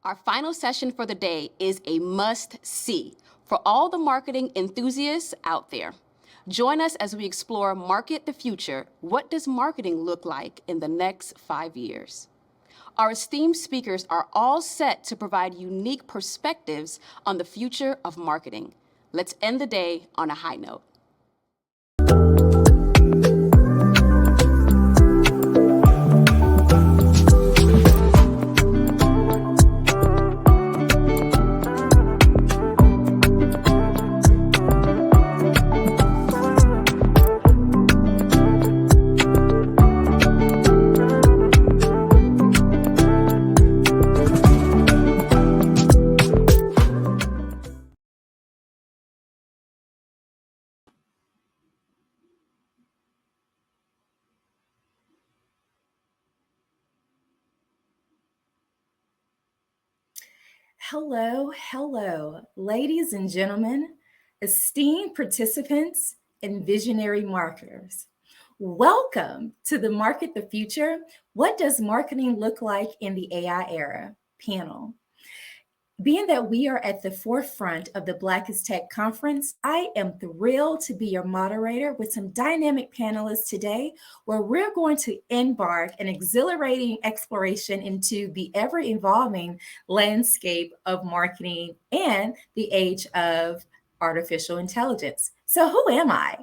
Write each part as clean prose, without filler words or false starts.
Our final session for the day is a must-see for all the marketing enthusiasts out there. Join us as we explore Market the Future. What does marketing look like in the next 5 years? Our esteemed speakers are all set to provide unique perspectives on the future of marketing. Let's end the day on a high note. Hello, ladies and gentlemen, esteemed participants and visionary marketers. Welcome to the Market the Future. What does marketing look like in the AI era panel? Being that we are at the forefront of the Blackest Tech Conference, I am thrilled to be your moderator with some dynamic panelists today, where we're going to embark an exhilarating exploration into the ever-evolving landscape of marketing and the age of artificial intelligence. So who am I?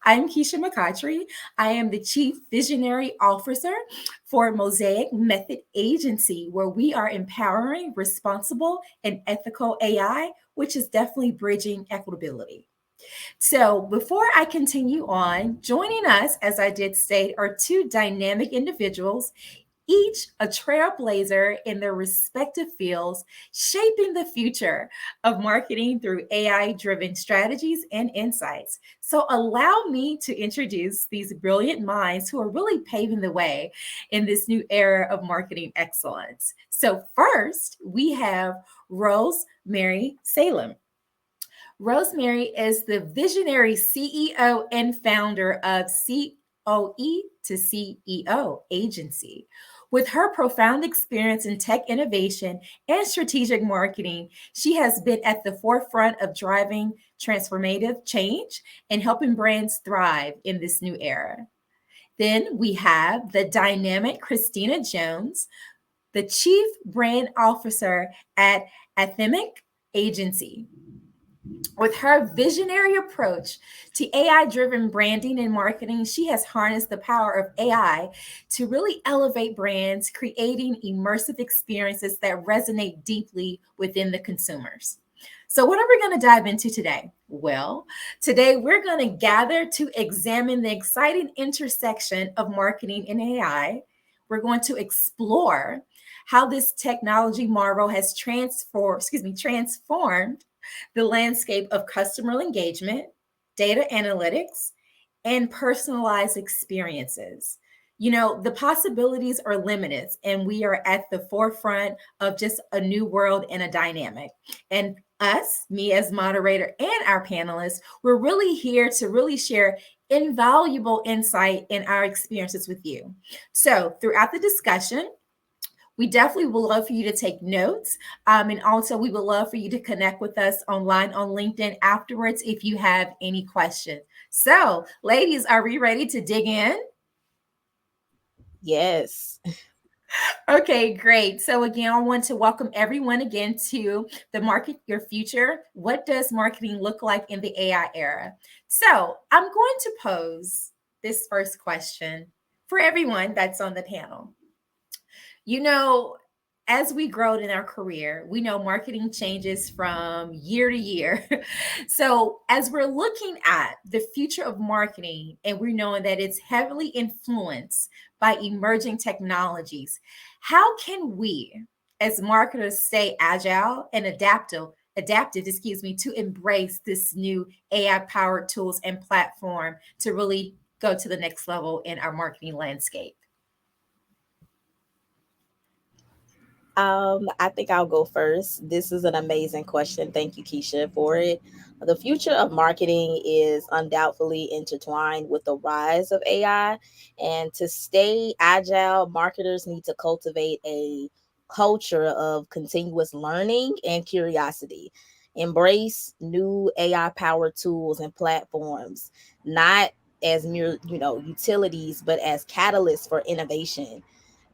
I'm Keisha McCotry. I am the Chief Visionary Officer for Mosaic Method Agency, where we are empowering responsible and ethical AI, which is definitely bridging equitability. So before I continue on, joining us, as I did state, are two dynamic individuals, each a trailblazer in their respective fields, shaping the future of marketing through AI-driven strategies and insights. So allow me to introduce these brilliant minds who are really paving the way in this new era of marketing excellence. So first, we have Rosemary Salem. Rosemary is the visionary CEO and founder of COE to CEO Agency. With her profound experience in tech innovation and strategic marketing, she has been at the forefront of driving transformative change and helping brands thrive in this new era. Then we have the dynamic Christina Jones, the Chief Brand Officer at Athemic Agency. With her visionary approach to AI-driven branding and marketing, she has harnessed the power of AI to really elevate brands, creating immersive experiences that resonate deeply within the consumers. So what are we going to dive into today? Well, today we're going to gather to examine the exciting intersection of marketing and AI. We're going to explore how this technology marvel has transformed the landscape of customer engagement, data analytics, and personalized experiences. You know, the possibilities are limitless, and we are at the forefront of just a new world and a dynamic. And us, me as moderator and our panelists, we're really here to really share invaluable insight in our experiences with you. So throughout the discussion, we definitely would love for you to take notes. And also, we would love for you to connect with us online on LinkedIn afterwards if you have any questions. So, ladies, are we ready to dig in? Yes. Okay, great. So again, I want to welcome everyone again to the Market Your Future. What does marketing look like in the AI era? So I'm going to pose this first question for everyone that's on the panel. You know, as we grow in our career, we know marketing changes from year to year. So, as we're looking at the future of marketing and we're knowing that it's heavily influenced by emerging technologies, how can we, as marketers, stay agile and adaptive, to embrace this new AI-powered tools and platform to really go to the next level in our marketing landscape? I think I'll go first. This is an amazing question. Thank you, Keisha, for it. The future of marketing is undoubtedly intertwined with the rise of AI. And to stay agile, marketers need to cultivate a culture of continuous learning and curiosity. Embrace new AI powered tools and platforms, not as mere, utilities, but as catalysts for innovation.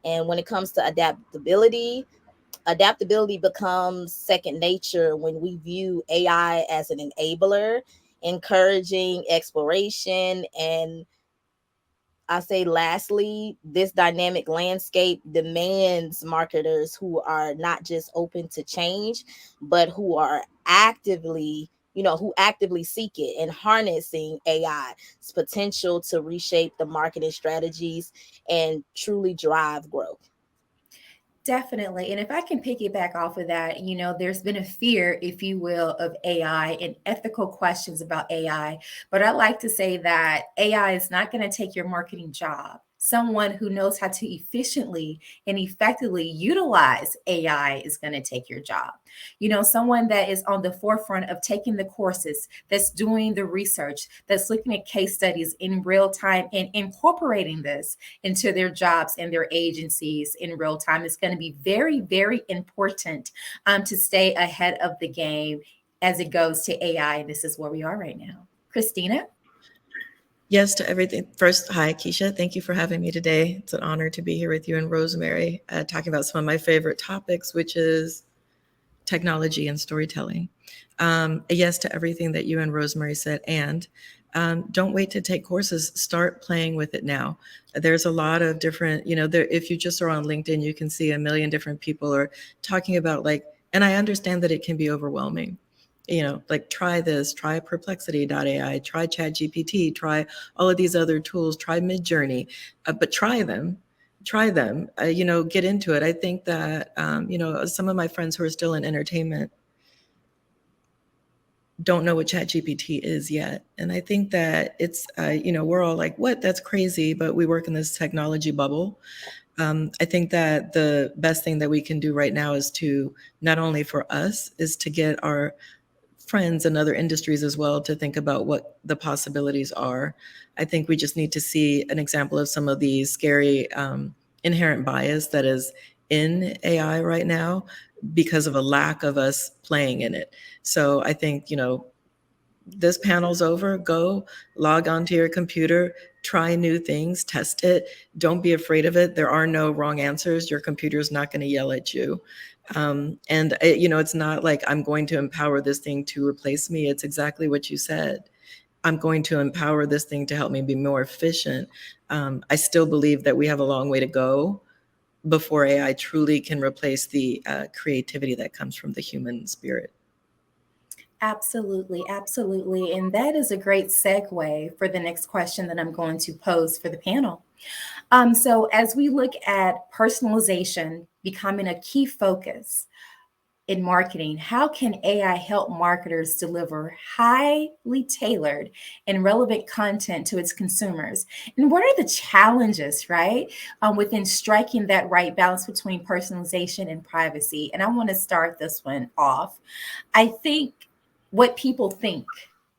And when it comes to adaptability becomes second nature when we view AI as an enabler, encouraging exploration. And I say, lastly, this dynamic landscape demands marketers who are not just open to change, but who actively seek it and harnessing AI's potential to reshape the marketing strategies and truly drive growth. Definitely. And if I can piggyback off of that, there's been a fear, if you will, of AI and ethical questions about AI. But I like to say that AI is not going to take your marketing job. Someone who knows how to efficiently and effectively utilize AI is going to take your job. Someone that is on the forefront of taking the courses, that's doing the research, that's looking at case studies in real time and incorporating this into their jobs and their agencies in real time. It's going to be very, very important to stay ahead of the game as it goes to AI. And this is where we are right now. Christina? Yes to everything. First, hi, Keisha. Thank you for having me today. It's an honor to be here with you and Rosemary, talking about some of my favorite topics, which is technology and storytelling. A yes to everything that you and Rosemary said. And don't wait to take courses. Start playing with it now. There's a lot of different, if you just are on LinkedIn, you can see a million different people are talking about and I understand that it can be overwhelming. Try this, try perplexity.ai, try ChatGPT, try all of these other tools, try Midjourney, but try them, get into it. I think that, some of my friends who are still in entertainment don't know what ChatGPT is yet. And I think that it's, we're all like, what, that's crazy, but we work in this technology bubble. I think that the best thing that we can do right now is to, not only for us, is to get our friends in other industries as well to think about what the possibilities are. I think we just need to see an example of some of the scary inherent bias that is in AI right now because of a lack of us playing in it. So I think, this panel's over, go log onto your computer, try new things, test it. Don't be afraid of it. There are no wrong answers. Your computer's not going to yell at you. It's not like I'm going to empower this thing to replace me. It's exactly what you said. I'm going to empower this thing to help me be more efficient. I still believe that we have a long way to go before AI truly can replace the creativity that comes from the human spirit. Absolutely, absolutely. And that is a great segue for the next question that I'm going to pose for the panel. So, as we look at personalization becoming a key focus in marketing, how can AI help marketers deliver highly tailored and relevant content to its consumers? And what are the challenges, right, within striking that right balance between personalization and privacy? And I want to start this one off. I think what people think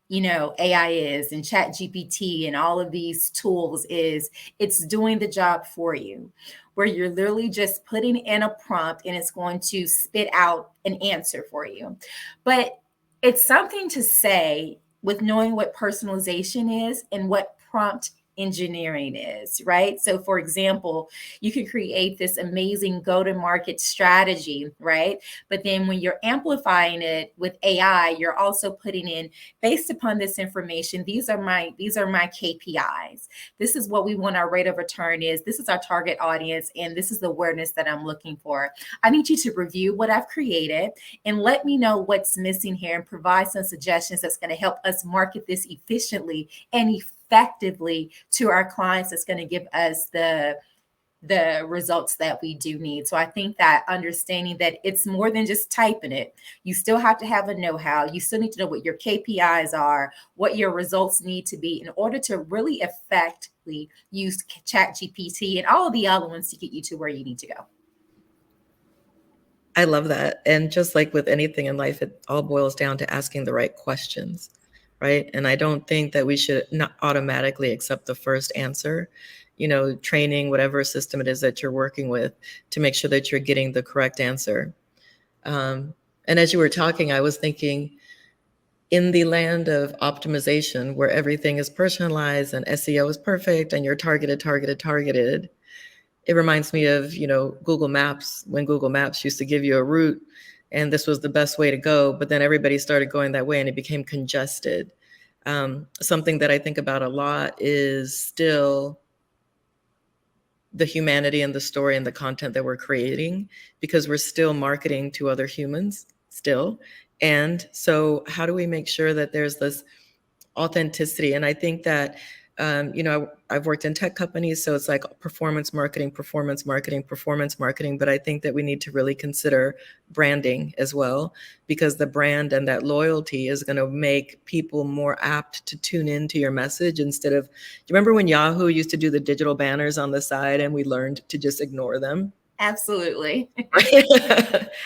AI is and Chat GPT and all of these tools is it's doing the job for you, where you're literally just putting in a prompt and it's going to spit out an answer for you. But it's something to say with knowing what personalization is and what prompt engineering is, right? So, for example, you can create this amazing go to market strategy, right? But then when you're amplifying it with AI, you're also putting in, based upon this information, these are my KPIs. This is what we want our rate of return is. This is our target audience, and this is the awareness that I'm looking for. I need you to review what I've created and let me know what's missing here and provide some suggestions that's going to help us market this efficiently and effectively to our clients. That's going to give us the results that we do need. So I think that understanding that it's more than just typing it. You still have to have a know-how. You still need to know what your KPIs are, what your results need to be in order to really effectively use Chat GPT and all of the other ones to get you to where you need to go. I love that. And just like with anything in life, it all boils down to asking the right questions. right? And I don't think that we should not automatically accept the first answer, training whatever system it is that you're working with to make sure that you're getting the correct answer. And as you were talking, I was thinking, in the land of optimization, where everything is personalized and SEO is perfect and you're targeted, it reminds me of, Google Maps, when Google Maps used to give you a route and this was the best way to go, but then everybody started going that way and it became congested. Something that I think about a lot is still the humanity and the story and the content that we're creating, because we're still marketing to other humans still. And so how do we make sure that there's this authenticity? And I think that, I've worked in tech companies, so it's like performance marketing, but I think that we need to really consider branding as well, because the brand and that loyalty is going to make people more apt to tune into your message instead of, do you remember when Yahoo used to do the digital banners on the side and we learned to just ignore them? Absolutely.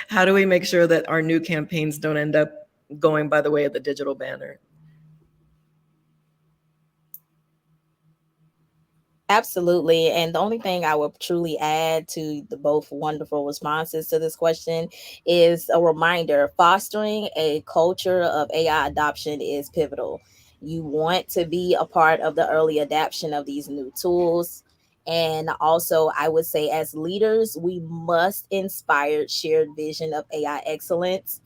How do we make sure that our new campaigns don't end up going by the way of the digital banner? Absolutely. And the only thing I would truly add to the both wonderful responses to this question is a reminder: fostering a culture of AI adoption is pivotal. You want to be a part of the early adoption of these new tools. And also, I would say, as leaders, we must inspire shared vision of AI excellence,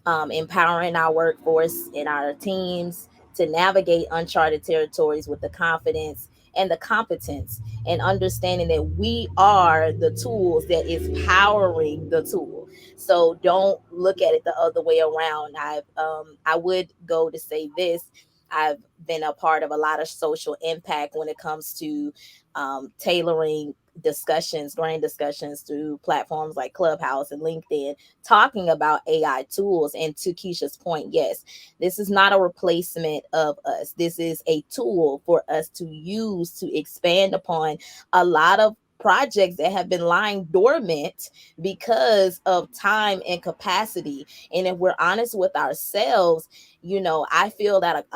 empowering our workforce and our teams to navigate uncharted territories with the confidence and the competence, and understanding that we are the tools that is powering the tool. So don't look at it the other way around. I would go to say this: I've been a part of a lot of social impact when it comes to tailoring discussions, grand discussions through platforms like Clubhouse and LinkedIn, talking about AI tools. And to Keisha's point, yes, this is not a replacement of us. This is a tool for us to use to expand upon a lot of projects that have been lying dormant because of time and capacity. And if we're honest with ourselves, I feel that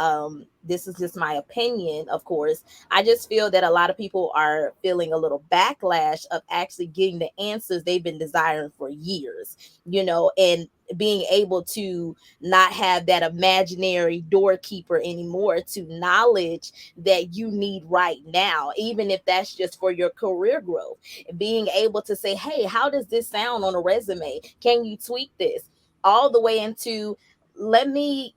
this is just my opinion, of course. I just feel that a lot of people are feeling a little backlash of actually getting the answers they've been desiring for years, and being able to not have that imaginary doorkeeper anymore to knowledge that you need right now, even if that's just for your career growth. Being able to say, hey, how does this sound on a resume? Can you tweak this? All the way into, let me,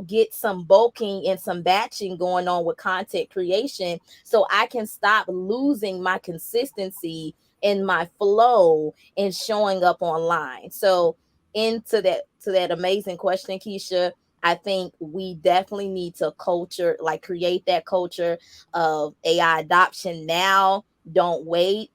get some bulking and some batching going on with content creation so I can stop losing my consistency and my flow in showing up online. So into that, to that amazing question, Keisha, I think we definitely need to create that culture of AI adoption now. Don't wait.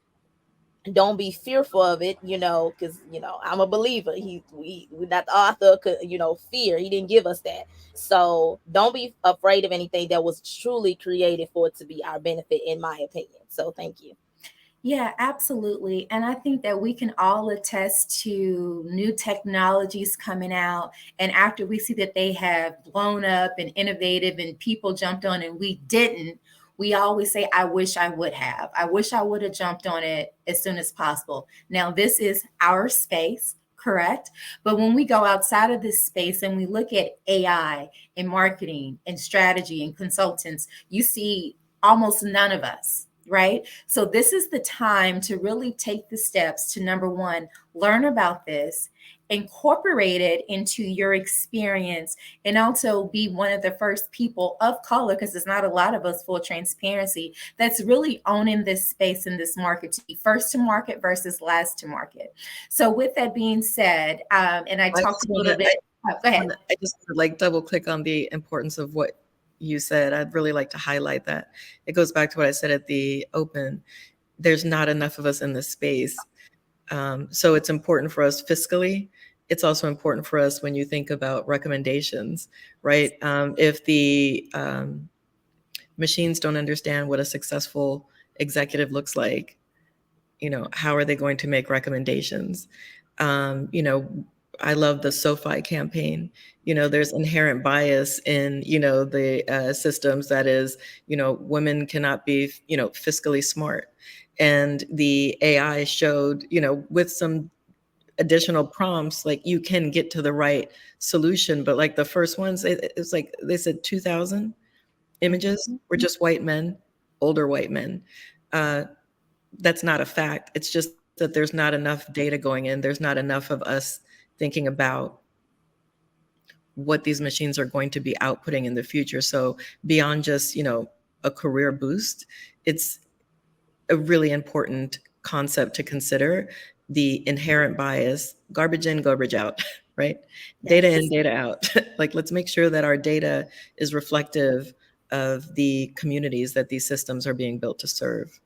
Don't be fearful of it, because I'm a believer. We're not the author of, fear. He didn't give us that. So don't be afraid of anything that was truly created for it to be our benefit, in my opinion. So thank you. Yeah, absolutely. And I think that we can all attest to new technologies coming out. And after we see that they have blown up and innovative and people jumped on and we didn't, we always say, I wish I would have. I wish I would have jumped on it as soon as possible. Now, this is our space, correct? But when we go outside of this space and we look at AI and marketing and strategy and consultants, you see almost none of us, right? So this is the time to really take the steps to, number one, learn about this, incorporate it into your experience, and also be one of the first people of color, because there's not a lot of us, full transparency, that's really owning this space in this market, to be first to market versus last to market. So with that being said, and I talked a little bit. Go ahead. I just like double click on the importance of what you said. I'd really like to highlight that. It goes back to what I said at the open. There's not enough of us in this space. So it's important for us fiscally. It's also important for us when you think about recommendations, right? If the machines don't understand what a successful executive looks like, how are they going to make recommendations? I love the SoFi campaign. There's inherent bias in, the systems that is, women cannot be, fiscally smart. And the AI showed, with some additional prompts, like you can get to the right solution. But like the first ones, it's like they said 2,000 images were just white men, older white men. That's not a fact. It's just that there's not enough data going in. There's not enough of us thinking about what these machines are going to be outputting in the future. So beyond just, a career boost, it's a really important concept to consider, the inherent bias, garbage in, garbage out, right? Data in, data out. Like, let's make sure that our data is reflective of the communities that these systems are being built to serve.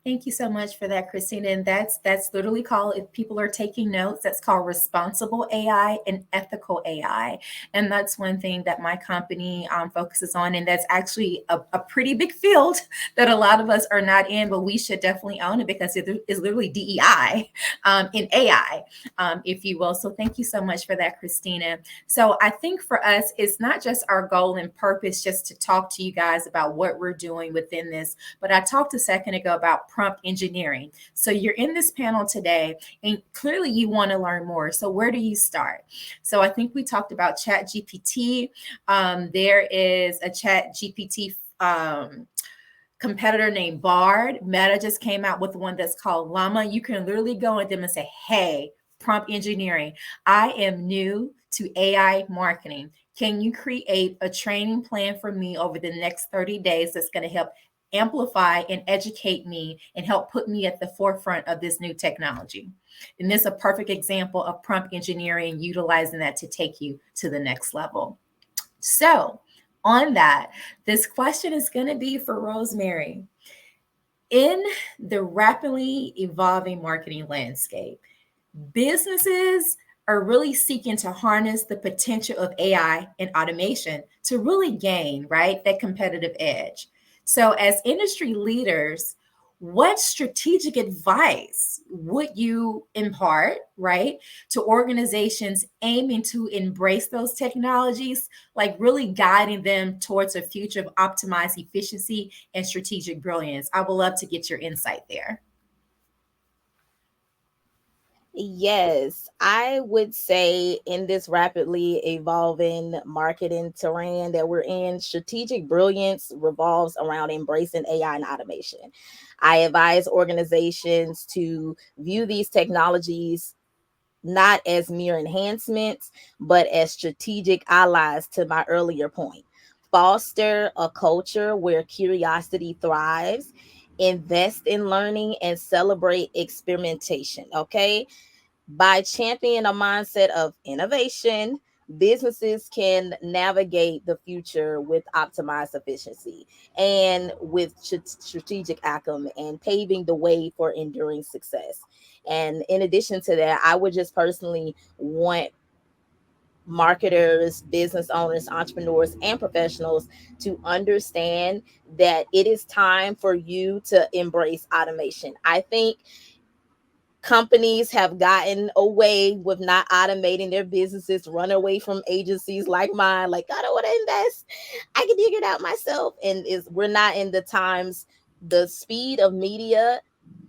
Thank you so much for that, Christina. And that's literally called, if people are taking notes, that's called responsible AI and ethical AI. And that's one thing that my company focuses on. And that's actually a pretty big field that a lot of us are not in, but we should definitely own it, because it is literally DEI in AI, if you will. So thank you so much for that, Christina. So I think for us, it's not just our goal and purpose just to talk to you guys about what we're doing within this, but I talked a second ago about prompt engineering. So you're in this panel today, and clearly you want to learn more. So where do you start? So I think we talked about Chat GPT. There is a Chat GPT competitor named Bard. Meta just came out with one that's called Llama. You can literally go at them and say, hey, prompt engineering, I am new to AI marketing. Can you create a training plan for me over the next 30 days that's going to help amplify and educate me and help put me at the forefront of this new technology? And this is a perfect example of prompt engineering, utilizing that to take you to the next level. So on that, this question is going to be for Rosemary. In the rapidly evolving marketing landscape, businesses are really seeking to harness the potential of AI and automation to really gain, right, that competitive edge. So as industry leaders, what strategic advice would you impart, right, to organizations aiming to embrace those technologies, like really guiding them towards a future of optimized efficiency and strategic brilliance? I would love to get your insight there. Yes, I would say in this rapidly evolving marketing terrain that we're in, strategic brilliance revolves around embracing AI and automation. I advise organizations to view these technologies not as mere enhancements, but as strategic allies, to my earlier point. Foster a culture where curiosity thrives, invest in learning, and celebrate experimentation. Okay. By championing a mindset of innovation, businesses can navigate the future with optimized efficiency and with strategic acumen, and paving the way for enduring success. And in addition to that, I would just personally want marketers, business owners, entrepreneurs, and professionals to understand that it is time for you to embrace automation. I think companies have gotten away with not automating their businesses, run away from agencies like mine, like, I don't want to invest, I can figure it out myself. And we're not in the times, the speed of media,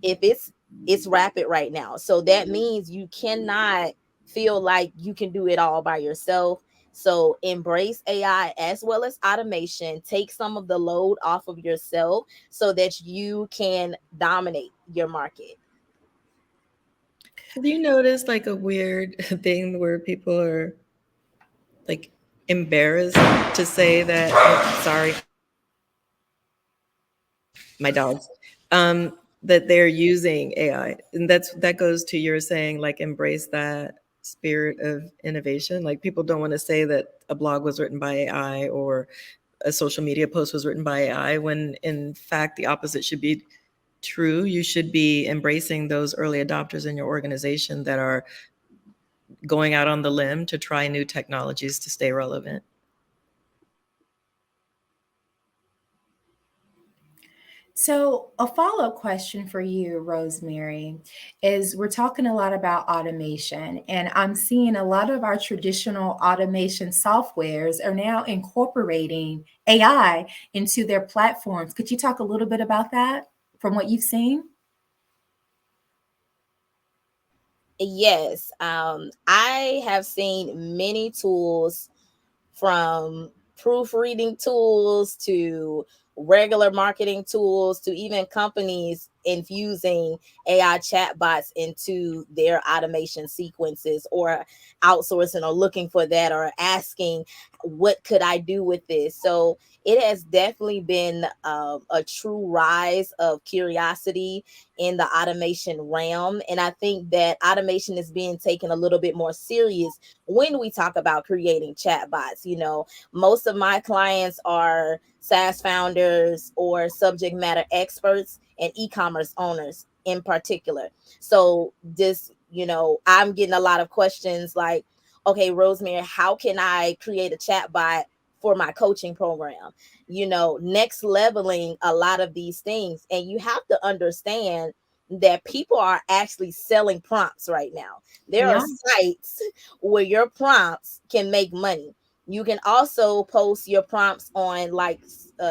if it's rapid right now. So that means you cannot feel like you can do it all by yourself. So embrace AI as well as automation. Take some of the load off of yourself so that you can dominate your market. Have you noticed like a weird thing where people are like embarrassed to say that, oh, sorry, my dogs, that they're using AI? And that goes to your saying, like, embrace that spirit of innovation. Like, people don't want to say that a blog was written by AI or a social media post was written by AI, when in fact the opposite should be true. You should be embracing those early adopters in your organization that are going out on the limb to try new technologies to stay relevant. So, a follow up question for you, Rosemary, is we're talking a lot about automation, and I'm seeing a lot of our traditional automation softwares are now incorporating AI into their platforms. Could you talk a little bit about that from what you've seen? Yes, I have seen many tools, from proofreading tools to regular marketing tools to even companies infusing AI chatbots into their automation sequences, or outsourcing or looking for that, or asking, what could I do with this? So it has definitely been a true rise of curiosity in the automation realm. And I think that automation is being taken a little bit more serious when we talk about creating chatbots. Most of my clients are SaaS founders or subject matter experts and e-commerce owners in particular. So this, I'm getting a lot of questions like, okay, Rosemary, how can I create a chatbot for my coaching program? Next leveling a lot of these things. And you have to understand that people are actually selling prompts right now. There are Yeah. sites where your prompts can make money. You can also post your prompts on like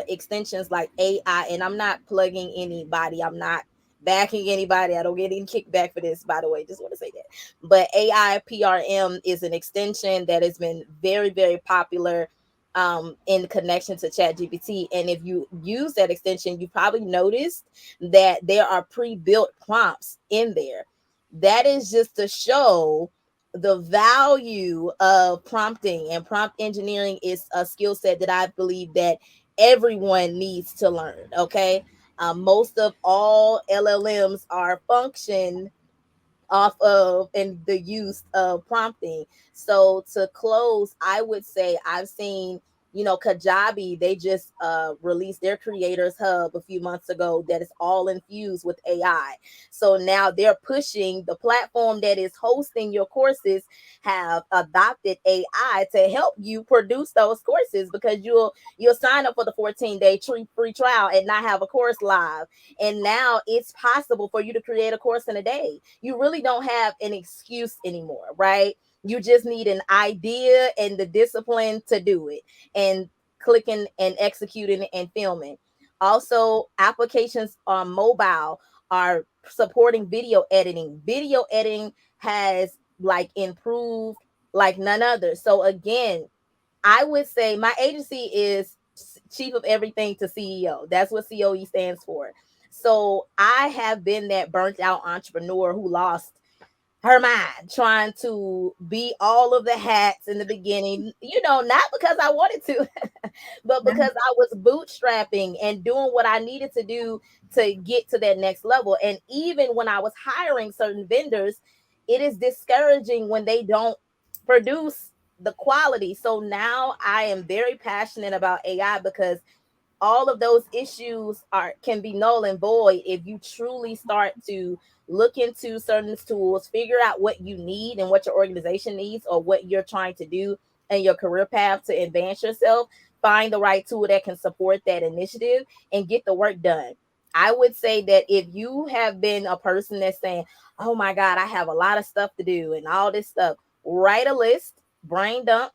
extensions like AI. And I'm not plugging anybody. I'm not backing anybody. I don't get any kickback for this, by the way. Just want to say that. But AI PRM is an extension that has been very, very popular in connection to ChatGPT. And if you use that extension, you probably noticed that there are pre-built prompts in there. That is just to show the value of prompting, and prompt engineering is a skill set that I believe that everyone needs to learn. Okay. Most of all LLMs are function off of and the use of prompting. So to close, I would say I've seen, Kajabi, they just released their creators hub a few months ago that is all infused with AI. So now they're pushing the platform that is hosting your courses, have adopted AI to help you produce those courses, because you'll sign up for the 14-day free trial and not have a course live. And now it's possible for you to create a course in a day. You really don't have an excuse anymore, right? You just need an idea and the discipline to do it, and clicking and executing and filming. Also, applications on mobile are supporting video editing. Video editing has like improved like none other. So again, I would say my agency is chief of everything to CEO. That's what COE stands for. So I have been that burnt out entrepreneur who lost her mind trying to be all of the hats in the beginning, not because I wanted to, but Yeah. because I was bootstrapping and doing what I needed to do to get to that next level. And even when I was hiring certain vendors, it is discouraging when they don't produce the quality. So now I am very passionate about AI, because all of those issues can be null and void if you truly start to look into certain tools, figure out what you need and what your organization needs, or what you're trying to do in your career path to advance yourself. Find the right tool that can support that initiative and get the work done. I would say that if you have been a person that's saying, oh my God, I have a lot of stuff to do and all this stuff, write a list, brain dump,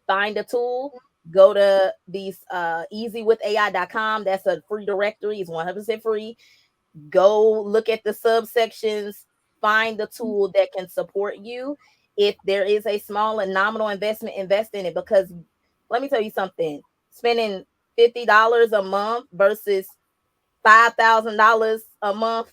find a tool, go to these easywithay.com. That's a free directory, it's 100% free. Go look at the subsections, find the tool that can support you. If there is a small and nominal investment, invest in it, because let me tell you something, spending $50 a month versus $5,000 a month,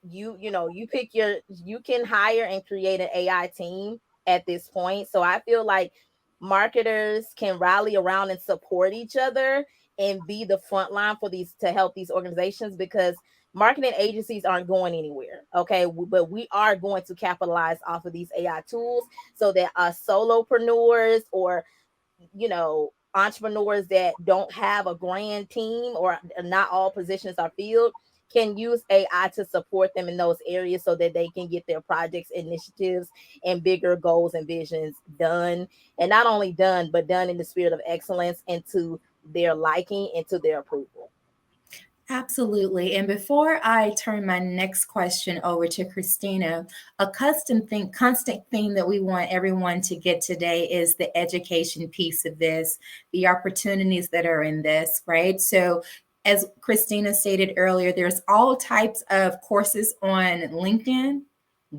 you pick you can hire and create an AI team at this point. So I feel like marketers can rally around and support each other and be the front line for these, to help these organizations, because marketing agencies aren't going anywhere. Okay. But we are going to capitalize off of these AI tools so that solopreneurs, or entrepreneurs that don't have a grand team, or not all positions are filled, can use AI to support them in those areas so that they can get their projects, initiatives, and bigger goals and visions done. And not only done, but done in the spirit of excellence and to their liking and to their approval. Absolutely. And before I turn my next question over to Christina, a constant theme that we want everyone to get today is the education piece of this, the opportunities that are in this, right? So, as Christina stated earlier, there's all types of courses on LinkedIn.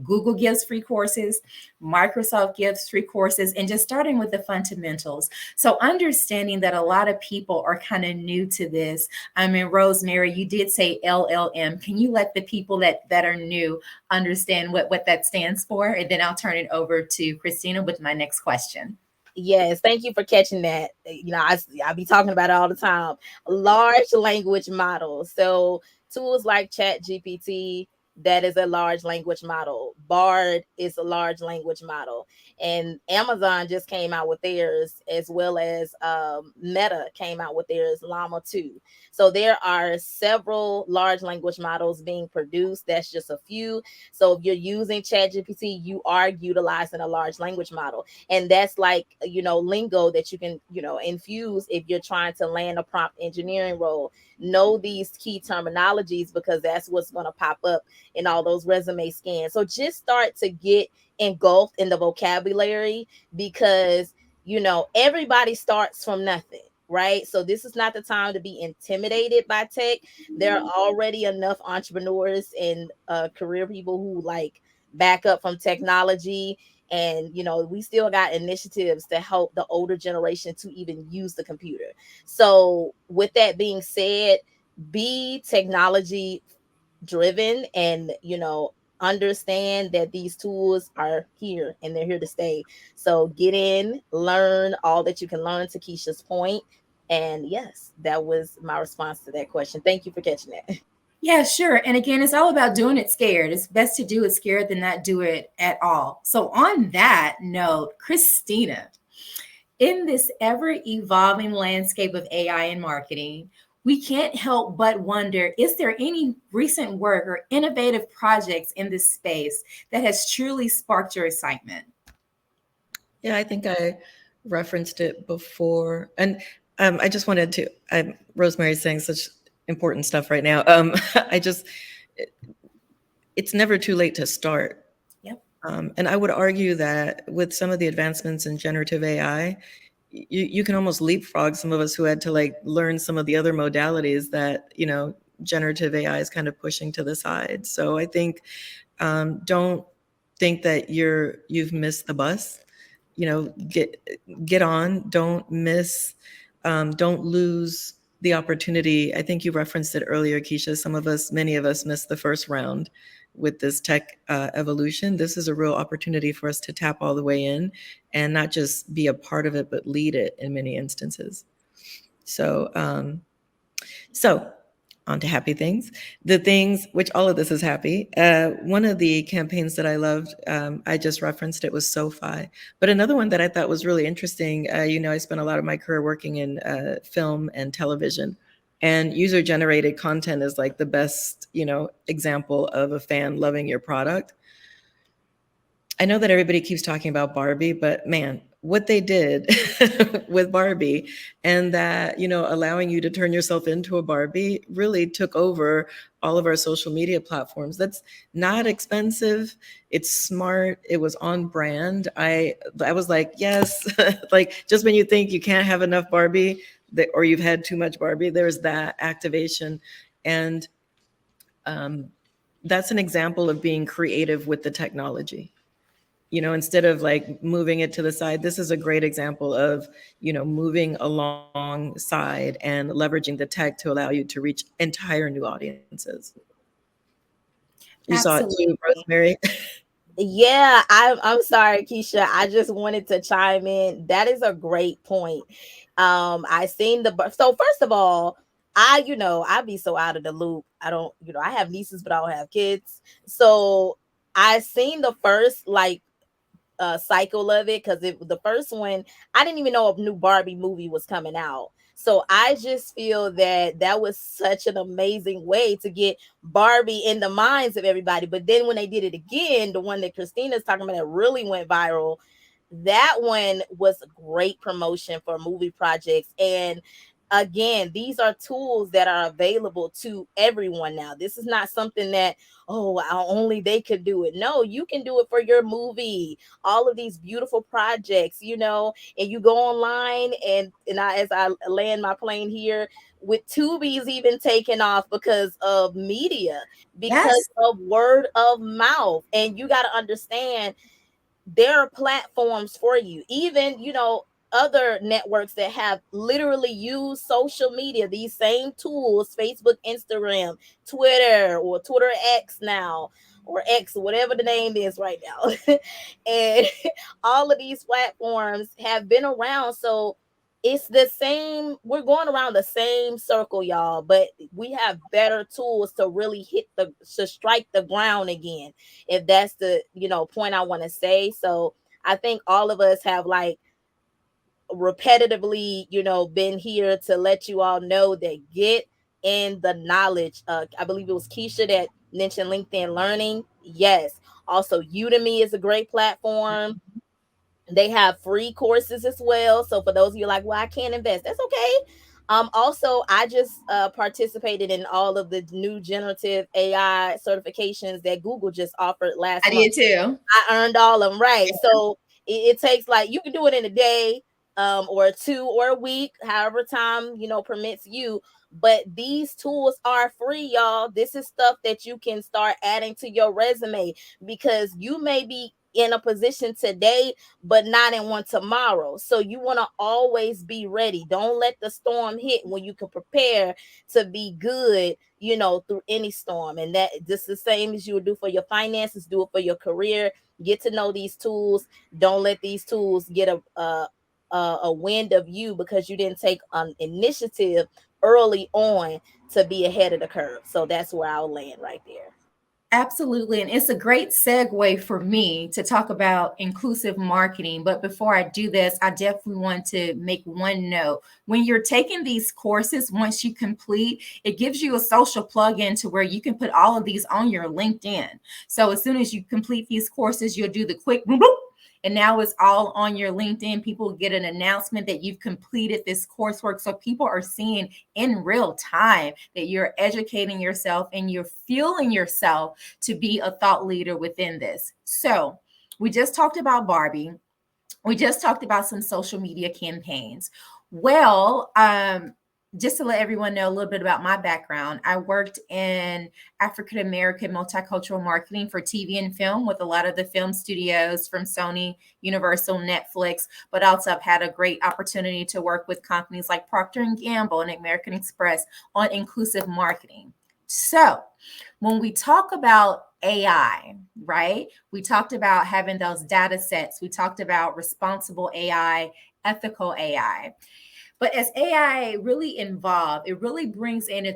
Google gives free courses, Microsoft gives free courses, and just starting with the fundamentals. So, understanding that a lot of people are kind of new to this. I mean, Rosemary, you did say LLM. Can you let the people that are new understand what that stands for? And then I'll turn it over to Christina with my next question. Yes, thank you for catching that. I be talking about it all the time. Large language models. So tools like Chat GPT, that is a large language model. Bard is a large language model. And Amazon just came out with theirs, as well as Meta came out with theirs, Llama 2. So there are several large language models being produced. That's just a few. So if you're using Chat GPT, you are utilizing a large language model, and that's like, lingo that you can, infuse if you're trying to land a prompt engineering role. Know these key terminologies, because that's what's going to pop up in all those resume scans. So just start to get engulfed in the vocabulary, because everybody starts from nothing, right? So this is not the time to be intimidated by tech. There are already enough entrepreneurs and career people who like back up from technology. And we still got initiatives to help the older generation to even use the computer. So with that being said, be technology driven, and understand that these tools are here and they're here to stay. So get in, learn all that you can learn, to Keisha's point. And yes, that was my response to that question. Thank you for catching that. Yeah, sure. And again, it's all about doing it scared. It's best to do it scared than not do it at all. So, on that note, Christina, in this ever evolving landscape of AI and marketing, we can't help but wonder, is there any recent work or innovative projects in this space that has truly sparked your excitement? Yeah, I think I referenced it before. And I just wanted to, Rosemary's saying such important stuff right now. I just, it's never too late to start. Yep. And I would argue that with some of the advancements in generative AI, you can almost leapfrog some of us who had to like learn some of the other modalities that, generative AI is kind of pushing to the side. So I think, don't think that you've missed the bus. Get on, don't miss, don't lose the opportunity. I think you referenced it earlier, Keisha. Many of us missed the first round with this tech evolution. This is a real opportunity for us to tap all the way in and not just be a part of it, but lead it in many instances. So on to happy things. The things, which all of this is happy. One of the campaigns that I loved, I just referenced it, was SoFi. But another one that I thought was really interesting, I spent a lot of my career working in film and television. And user-generated content is like the best, example of a fan loving your product. I know that everybody keeps talking about Barbie, but man, what they did with Barbie, and that, allowing you to turn yourself into a Barbie, really took over all of our social media platforms. That's not expensive. It's smart. It was on brand. I was like, yes, like just when you think you can't have enough Barbie, or you've had too much Barbie, there's that activation. And that's an example of being creative with the technology. Instead of like moving it to the side, this is a great example of, moving alongside and leveraging the tech to allow you to reach entire new audiences. You saw it too, Absolutely. Rosemary? Yeah, I'm sorry, Keisha. I just wanted to chime in. That is a great point. I seen so first of all, I be so out of the loop. I don't, I have nieces, but I don't have kids. So I seen the first like cycle of it, because the first one, I didn't even know a new Barbie movie was coming out. So I just feel that that was such an amazing way to get Barbie in the minds of everybody. But then when they did it again, the one that Christina's talking about that really went viral, that one was great promotion for movie projects. And again, these are tools that are available to everyone now. This is not something that, oh, only they could do it. No, you can do it for your movie, all of these beautiful projects, and you go online, as I land my plane here, with Tubi's even taken off because of media, because Yes. of word of mouth. And you got to understand, there are platforms for you, even other networks that have literally used social media, these same tools, Facebook, Instagram, Twitter, or Twitter X now, or X, whatever the name is right now. And all of these platforms have been around. So it's the same, we're going around the same circle, y'all, but we have better tools to really to strike the ground again, if that's the point I want to say. So I think all of us have, like, repetitively been here to let you all know that get in the knowledge. I believe it was Keisha that mentioned LinkedIn Learning. Yes, also Udemy is a great platform. They have free courses as well. So for those of you like, well, I can't invest, that's okay. Also, I just participated in all of the new generative AI certifications that Google just offered last I month. did too. I earned all of them, right? So it takes, like, you can do it in a day, or 2 or a week, however time permits you. But these tools are free, y'all. This is stuff that you can start adding to your resume, because you may be in a position today but not in one tomorrow. So you want to always be ready. Don't let the storm hit when you can prepare to be good, through any storm. And that just the same as you would do for your finances, do it for your career. Get to know these tools. Don't let these tools get a wind of you because you didn't take an initiative early on to be ahead of the curve. So that's where I'll land right there. Absolutely. And it's a great segue for me to talk about inclusive marketing. But before I do this, I definitely want to make one note. When you're taking these courses, once you complete, it gives you a social plug-in to where you can put all of these on your LinkedIn. So as soon as you complete these courses, you'll do the quick boop, boop, and now it's all on your LinkedIn. People get an announcement that you've completed this coursework. So people are seeing in real time that you're educating yourself and you're fueling yourself to be a thought leader within this. So we just talked about Barbie. We just talked about some social media campaigns. Well, just to let everyone know a little bit about my background, I worked in African American multicultural marketing for TV and film with a lot of the film studios from Sony, Universal, Netflix, but also I've had a great opportunity to work with companies like Procter and Gamble and American Express on inclusive marketing. So when we talk about AI, right? We talked about having those data sets. We talked about responsible AI, ethical AI. But as AI really evolved, it really brings in a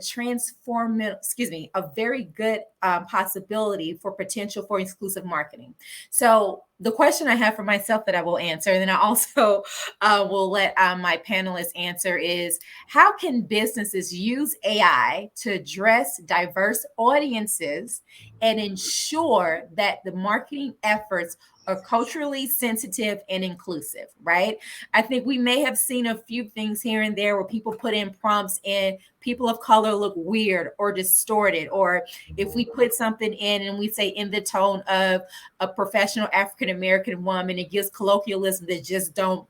very good possibility for potential for exclusive marketing. So the question I have for myself that I will answer, and then I also will let my panelists answer is, how can businesses use AI to address diverse audiences and ensure that the marketing efforts are culturally sensitive and inclusive, right? I think we may have seen a few things here and there where people put in prompts and people of color look weird or distorted. Or if we put something in and we say in the tone of a professional African American woman, it gives colloquialism that just don't,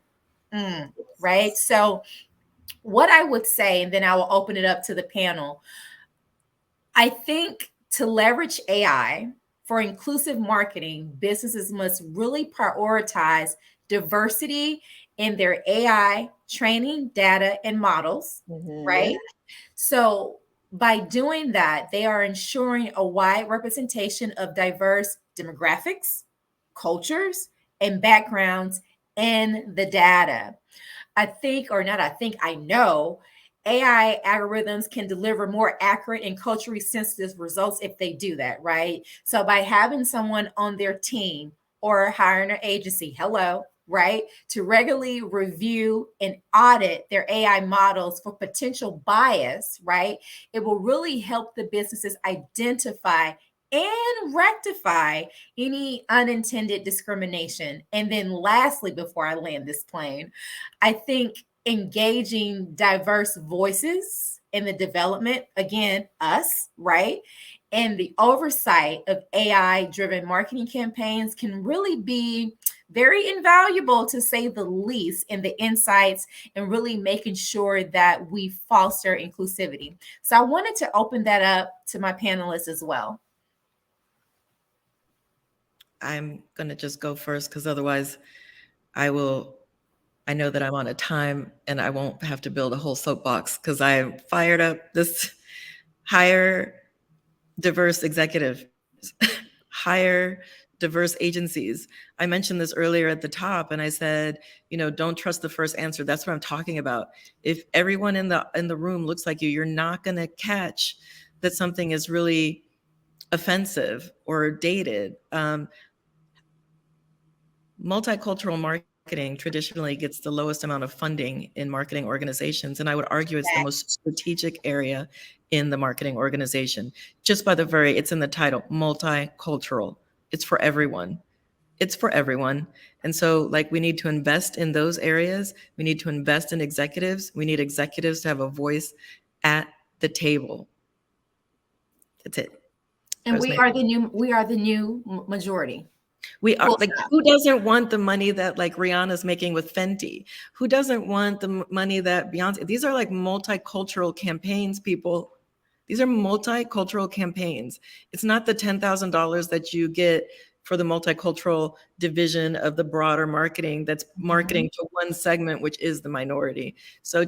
right? So, what I would say, and then I will open it up to the panel, I think to leverage AI for inclusive marketing, businesses must really prioritize diversity in their AI training, data, and models, right? So, by doing that, they are ensuring a wide representation of diverse demographics, cultures, and backgrounds in the data. I think, or not, I think, I know AI algorithms can deliver more accurate and culturally sensitive results if they do that, right? So by having someone on their team or hiring an agency, hello, right, to regularly review and audit their AI models for potential bias, right, it will really help the businesses identify and rectify any unintended discrimination. And then lastly, before I land this plane, I think engaging diverse voices in the development, again, us, right? And the oversight of AI driven marketing campaigns can really be very invaluable, to say the least, in the insights and really making sure that we foster inclusivity. So I wanted to open that up to my panelists as well. I'm going to just go first because otherwise I know that I'm on a time and I won't have to build a whole soapbox because I fired up this hire diverse executives, hire diverse agencies. I mentioned this earlier at the top and I said, don't trust the first answer. That's what I'm talking about. If everyone in the room looks like you're not going to catch that something is really offensive or dated. Multicultural marketing traditionally gets the lowest amount of funding in marketing organizations. And I would argue it's the most strategic area in the marketing organization. Just by it's in the title, multicultural. It's for everyone. It's for everyone. And so we need to invest in those areas. We need to invest in executives. We need executives to have a voice at the table. That's it. And we are the new majority. We are who doesn't want the money that Rihanna's making with Fenty? Who doesn't want the money that Beyonce? These are multicultural campaigns, people. These are multicultural campaigns. It's not the $10,000 that you get for the multicultural division of the broader marketing that's marketing to one segment, which is the minority. So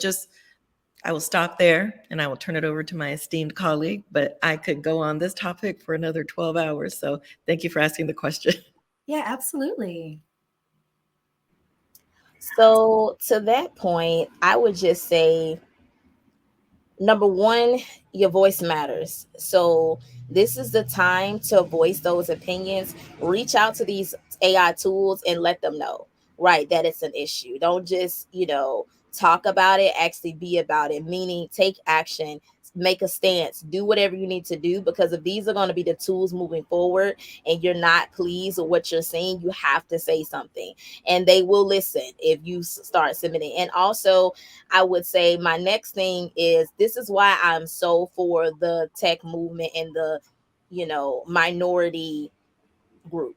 I will stop there and I will turn it over to my esteemed colleague, but I could go on this topic for another 12 hours. So thank you for asking the question. Yeah, absolutely. So to that point, I would just say, number one, your voice matters. So this is the time to voice those opinions. Reach out to these AI tools and let them know, right, that it's an issue. Don't just, talk about it, actually be about it, meaning take action, make a stance, do whatever you need to do, because if these are going to be the tools moving forward and you're not pleased with what you're seeing, you have to say something and they will listen if you start submitting. And also, I would say my next thing is, this is why I'm so for the tech movement and the, minority group.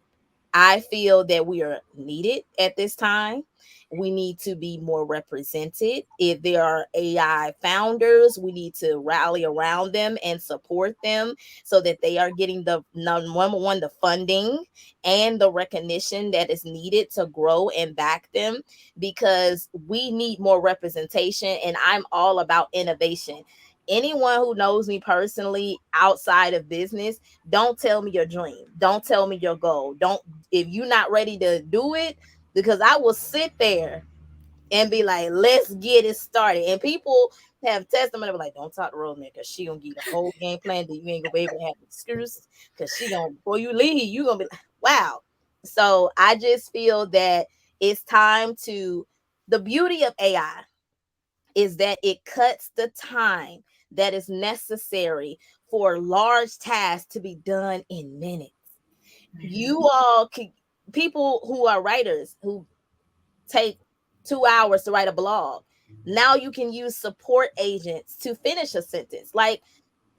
I feel that we are needed at this time. We need to be more represented. If there are AI founders, we need to rally around them and support them so that they are getting the number one, the funding and the recognition that is needed to grow and back them, because we need more representation. And I'm all about innovation. Anyone who knows me personally outside of business, don't tell me your dream. Don't tell me your goal. If you're not ready to do it, because I will sit there and be like, let's get it started. And people have testimony like, don't talk to Rosemary because she gonna give the whole game plan that you ain't gonna be able to have excuse, because she gonna, before you leave, you gonna be like, wow. So I just feel that it's time to, the beauty of AI is that it cuts the time that is necessary for large tasks to be done in minutes. You all can, people who are writers who take 2 hours to write a blog, now you can use support agents to finish a sentence.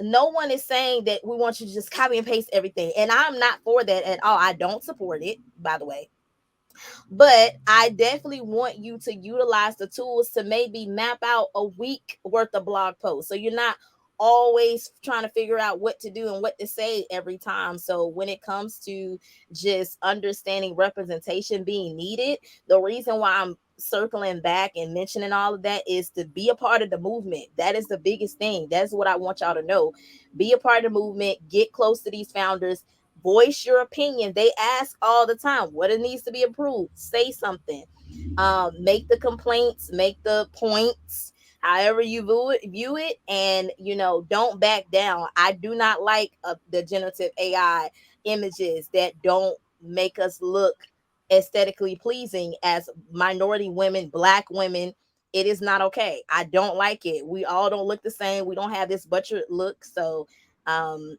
No one is saying that we want you to just copy and paste everything, and I'm not for that at all. I don't support it, by the way. But I definitely want you to utilize the tools to maybe map out a week worth of blog posts, so you're not always trying to figure out what to do and what to say every time. So when it comes to just understanding representation being needed, the reason why I'm circling back and mentioning all of that is to be a part of the movement. That is the biggest thing. That's what I want y'all to know. Be a part of the movement, get close to these founders, voice your opinion. They ask all the time what it needs to be improved. Say something. Make the complaints, make the points, however you view it, and don't back down. I do not like the generative AI images that don't make us look aesthetically pleasing as minority women, Black women. It is not okay. I don't like it. We all don't look the same. We don't have this butchered look. So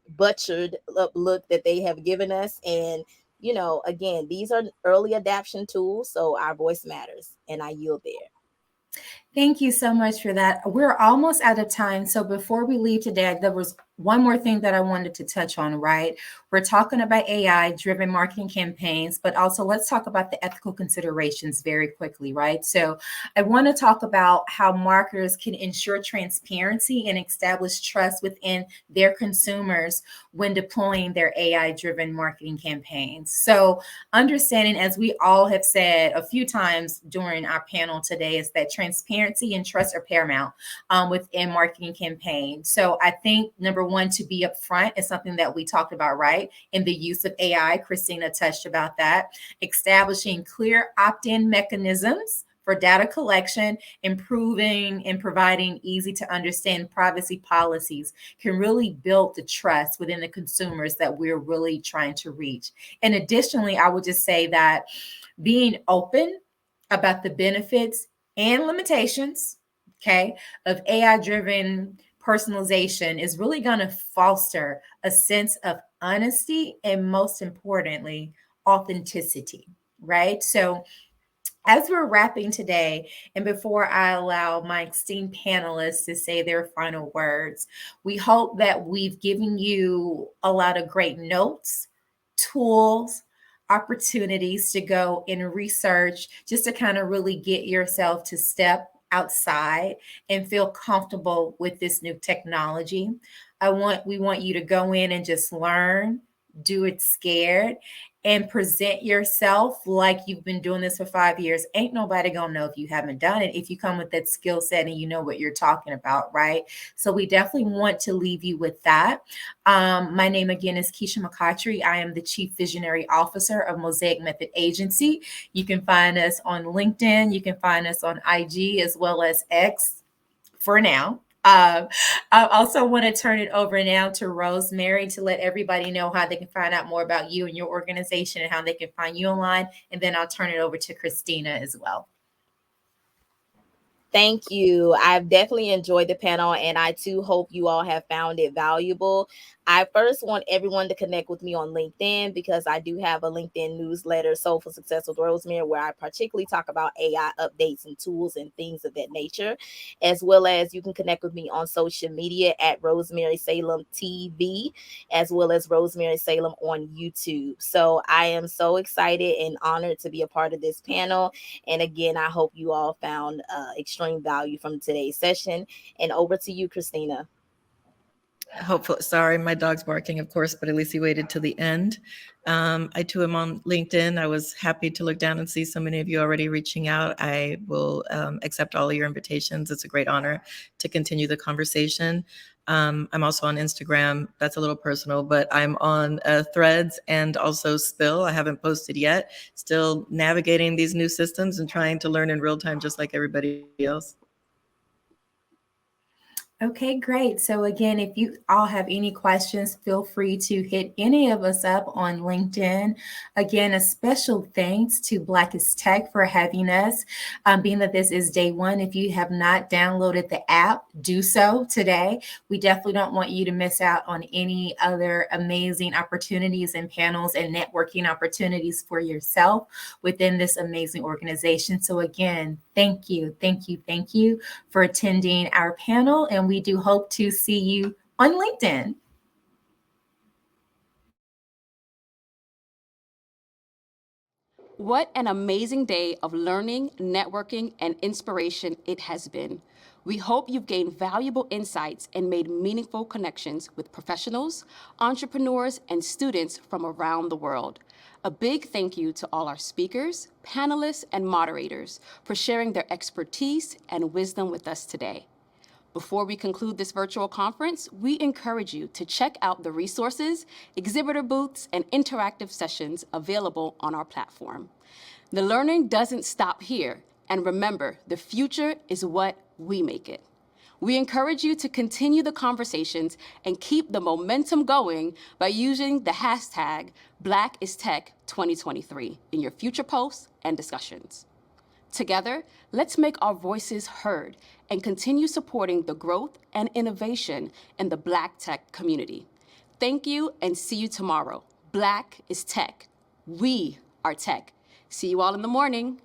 butchered look that they have given us. And again, these are early adaptation tools, so our voice matters. And I yield there. Thank you so much for that. We're almost out of time. So before we leave today, there was one more thing that I wanted to touch on, right? We're talking about AI driven marketing campaigns, but also let's talk about the ethical considerations very quickly, right? So I want to talk about how marketers can ensure transparency and establish trust within their consumers when deploying their AI driven marketing campaigns. So understanding, as we all have said a few times during our panel today, is that transparency and trust are paramount within marketing campaigns. So I think number one, to be upfront is something that we talked about, right? In the use of AI, Christina touched about that. Establishing clear opt-in mechanisms for data collection, improving and providing easy to understand privacy policies can really build the trust within the consumers that we're really trying to reach. And additionally, I would just say that being open about the benefits and limitations, okay, of AI driven personalization is really going to foster a sense of honesty and, most importantly, authenticity, right? So as we're wrapping today, and before I allow my esteemed panelists to say their final words, we hope that we've given you a lot of great notes, tools, opportunities to go and research, just to kind of really get yourself to step outside and feel comfortable with this new technology. We want you to go in and just learn, do it scared, and present yourself like you've been doing this for 5 years. Ain't nobody gonna know if you haven't done it, if you come with that skill set and you know what you're talking about, right? So we definitely want to leave you with that. My name again is Keisha McCotry. I am the Chief Visionary Officer of Mosaic Method Agency. You can find us on LinkedIn. You can find us on IG as well as X for now. I also want to turn it over now to Rosemary to let everybody know how they can find out more about you and your organization and how they can find you online. And then I'll turn it over to Christina as well. Thank you. I've definitely enjoyed the panel, and I too hope you all have found it valuable. I first want everyone to connect with me on LinkedIn because I do have a LinkedIn newsletter, Soul for Success with Rosemary, where I particularly talk about AI updates and tools and things of that nature, as well as you can connect with me on social media at Rosemary Salem TV, as well as Rosemary Salem on YouTube. So I am so excited and honored to be a part of this panel. And again, I hope you all found extreme value from today's session. And over to you, Christina. Hopefully, sorry, my dog's barking, of course, but at least he waited till the end. I too am on LinkedIn. I was happy to look down and see so many of you already reaching out. I will accept all of your invitations. It's a great honor to continue the conversation. I'm also on Instagram. That's a little personal, but I'm on Threads and also Spill. I haven't posted yet. Still navigating these new systems and trying to learn in real time, just like everybody else. Okay, great. So again, if you all have any questions, feel free to hit any of us up on LinkedIn. Again, a special thanks to Black is Tech for having us. Being that this is day one, if you have not downloaded the app, do so today. We definitely don't want you to miss out on any other amazing opportunities and panels and networking opportunities for yourself within this amazing organization. So again, thank you for attending our panel, and we do hope to see you on LinkedIn. What an amazing day of learning, networking, and inspiration it has been. We hope you've gained valuable insights and made meaningful connections with professionals, entrepreneurs, and students from around the world. A big thank you to all our speakers, panelists, and moderators for sharing their expertise and wisdom with us today. Before we conclude this virtual conference, we encourage you to check out the resources, exhibitor booths, and interactive sessions available on our platform. The learning doesn't stop here, and remember, the future is what we make it. We encourage you to continue the conversations and keep the momentum going by using the hashtag BlackIsTech2023 in your future posts and discussions. Together, let's make our voices heard and continue supporting the growth and innovation in the Black tech community. Thank you and see you tomorrow. Black is Tech. We are tech. See you all in the morning.